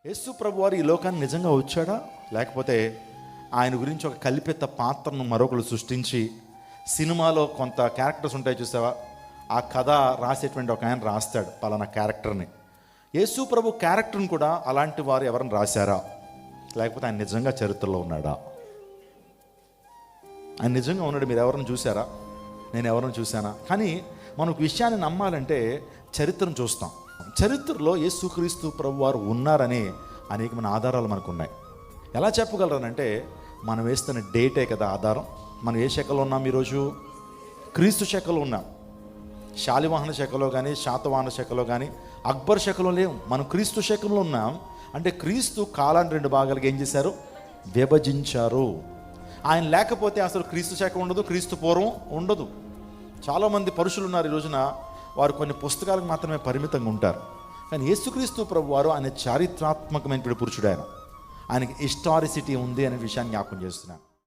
యేసు ప్రభు వారు ఈ లోకాన్ని నిజంగా వచ్చాడా, లేకపోతే ఆయన గురించి ఒక కల్పిత పాత్రను మరొకరు సృష్టించి సినిమాలో కొంత క్యారెక్టర్స్ ఉంటాయి చూసావా, ఆ కథ రాసేటువంటి ఒక ఆయన రాస్తాడు పలానా క్యారెక్టర్ని. యేసు ప్రభు క్యారెక్టర్ని కూడా అలాంటి వారు ఎవరైనా రాశారా, లేకపోతే ఆయన నిజంగా చరిత్రలో ఉన్నాడా? ఆయన నిజంగా ఉన్నాడు. మీరు ఎవరైనా చూసారా? నేను ఎవరైనా చూశానా? కానీ మనకు విషయాన్ని నమ్మాలంటే చరిత్రను చూస్తాం. చరిత్రలో యేసుక్రీస్తు ప్రభు వారు ఉన్నారని అనేకమైన ఆధారాలు మనకు ఉన్నాయి. ఎలా చెప్పగలరనంటే మనం వేస్తున్న డేటే కదా ఆధారం. మనం ఏ శకలో ఉన్నాం? ఈరోజు క్రీస్తు శకలో ఉన్నాం. శాలివాహన శకలో కానీ, శాతవాహన శకలో కానీ, అక్బర్ శకలో లేవు. మనం క్రీస్తు శకంలో ఉన్నాం. అంటే క్రీస్తు కాలాన్ని 2 భాగాలుగా ఏం చేశారు? విభజించారు. ఆయన లేకపోతే అసలు క్రీస్తు శకం ఉండదు, క్రీస్తు పూర్వం ఉండదు. చాలామంది పరుషులు ఉన్నారు ఈ రోజున, వారు కొన్ని పుస్తకాలకు మాత్రమే పరిమితంగా ఉంటారు. కానీ యేసుక్రీస్తు ప్రభు వారు ఆయన చారిత్రాత్మకమైన పురుషుడు. ఆయనకి హిస్టారిసిటీ ఉంది అనే విషయాన్ని జ్ఞాపకం చేస్తున్నాను.